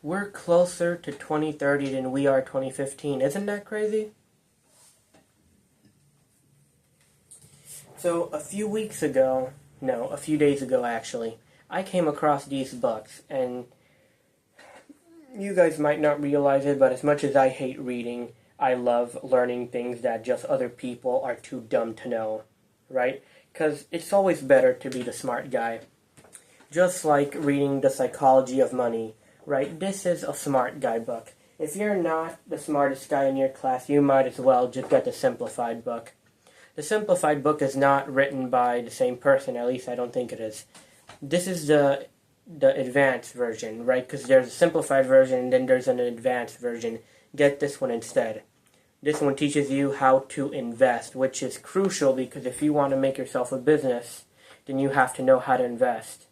We're closer to 2030 than we are 2015. Isn't that crazy? So, a few days ago actually, I came across these books, and you guys might not realize it, but as much as I hate reading, I love learning things that just other people are too dumb to know, right? Because it's always better to be the smart guy. Just like reading The Psychology of Money, right? This is a smart guy book. If you're not the smartest guy in your class, you might as well just get the simplified book. The simplified book is not written by the same person, at least I don't think it is. This is the advanced version, right? Because there's a simplified version and then there's an advanced version. Get this one instead. This one teaches you how to invest, which is crucial because if you want to make yourself a business, then you have to know how to invest.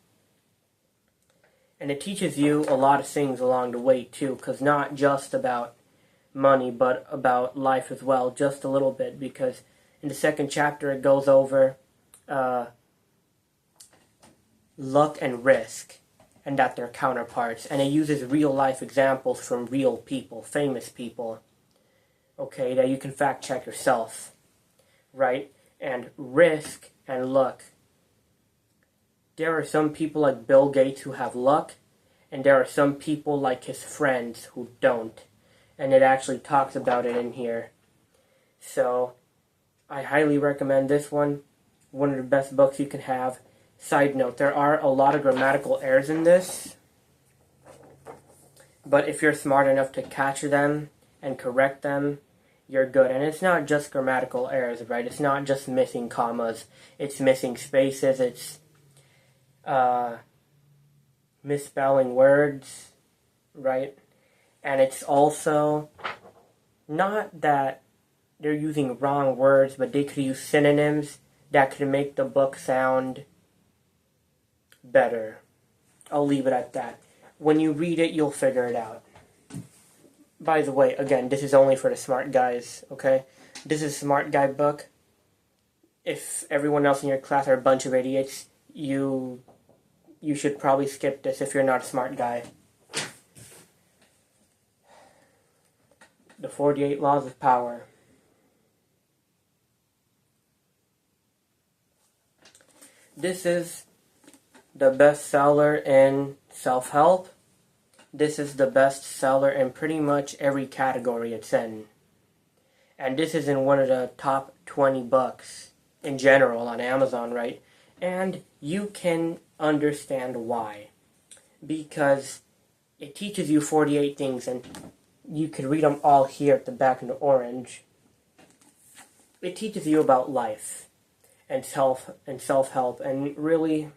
And it teaches you a lot of things along the way too, because not just about money, but about life as well, just a little bit, because in the second chapter it goes over luck and risk, and that they're counterparts, and it uses real life examples from real people, famous people, okay, that you can fact check yourself, right? And risk and luck. There are some people like Bill Gates who have luck, and there are some people like his friends who don't. And it actually talks about it in here. So, I highly recommend this one. One of the best books you can have. Side note, there are a lot of grammatical errors in this. But if you're smart enough to catch them and correct them, you're good. And it's not just grammatical errors, right? It's not just missing commas. It's missing spaces. It's misspelling words, right? And it's also not that they're using wrong words, but they could use synonyms that could make the book sound better. I'll leave it at that. When you read it, you'll figure it out. By the way, again, this is only for the smart guys, okay? This is a smart guy book. If everyone else in your class are a bunch of idiots, you should probably skip this if you're not a smart guy. The 48 Laws of Power. This is the bestseller in self-help. This is the bestseller in pretty much every category it's in. And this is in one of the top 20 books in general on Amazon, right? And you can understand why. Because it teaches you 48 things, and you can read them all here at the back in the orange. It teaches you about life and self-help, and really,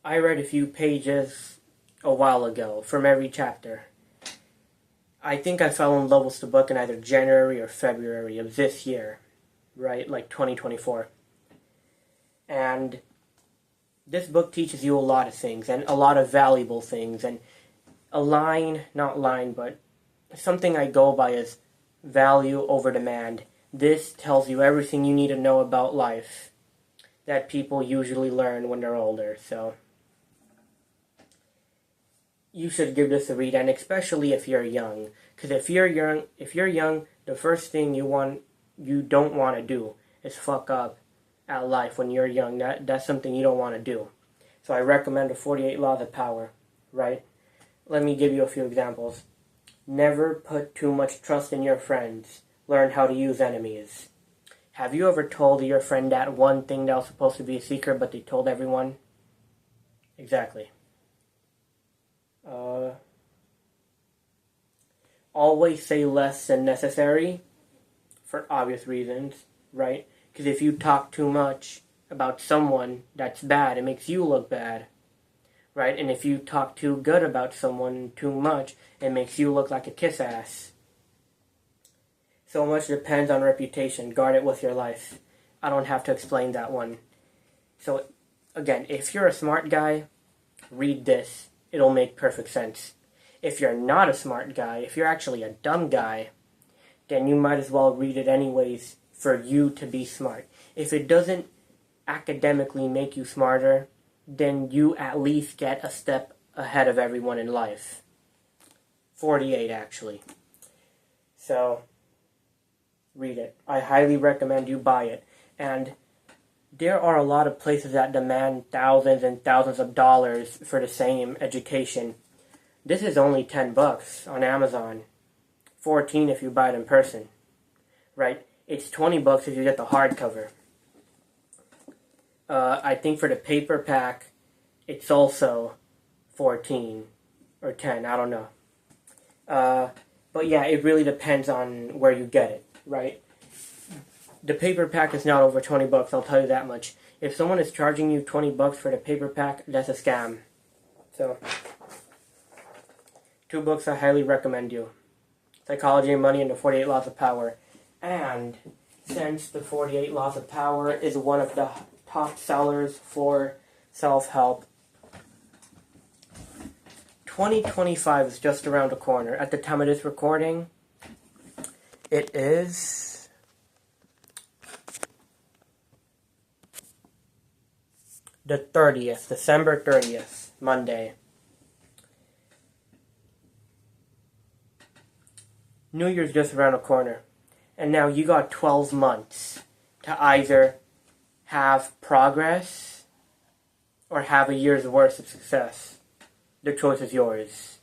I read a few pages a while ago from every chapter. I think I fell in love with the book in either January or February of this year, right, like 2024. And this book teaches you a lot of things, and a lot of valuable things, and but something I go by is value over demand. This tells you everything you need to know about life that people usually learn when they're older, so you should give this a read, and especially if you're young, because if you're young, the first thing you don't want to do is fuck up at life when you're young. That's something you don't want to do. So I recommend the 48 Laws of Power, right? Let me give you a few examples. Never put too much trust in your friends. Learn how to use enemies. Have you ever told your friend that one thing that was supposed to be a secret, but they told everyone? Exactly. Always say less than necessary, for obvious reasons, right? Because if you talk too much about someone, that's bad. It makes you look bad, right? And if you talk too good about someone too much, it makes you look like a kiss ass. So much depends on reputation. Guard it with your life. I don't have to explain that one. So, again, if you're a smart guy, read this. It'll make perfect sense. If you're not a smart guy, if you're actually a dumb guy, then you might as well read it anyways for you to be smart. If it doesn't academically make you smarter, then you at least get a step ahead of everyone in life. 48, actually. So, read it. I highly recommend you buy it. And there are a lot of places that demand thousands and thousands of dollars for the same education. This is only $10 on Amazon. 14 if you buy it in person. Right? It's $20 if you get the hardcover. I think for the paperback, it's also 14 or 10. I don't know. But yeah, it really depends on where you get it, right? The paperback is not over $20, I'll tell you that much. If someone is charging you $20 for the paperback, that's a scam. So, 2 books I highly recommend you. Psychology of Money and the 48 Laws of Power. And since the 48 Laws of Power is one of the top sellers for self-help, 2025 is just around the corner. At the time of this recording, it is the 30th, December 30th, Monday. New Year's just around the corner. And now you got 12 months to either have progress or have a year's worth of success. The choice is yours.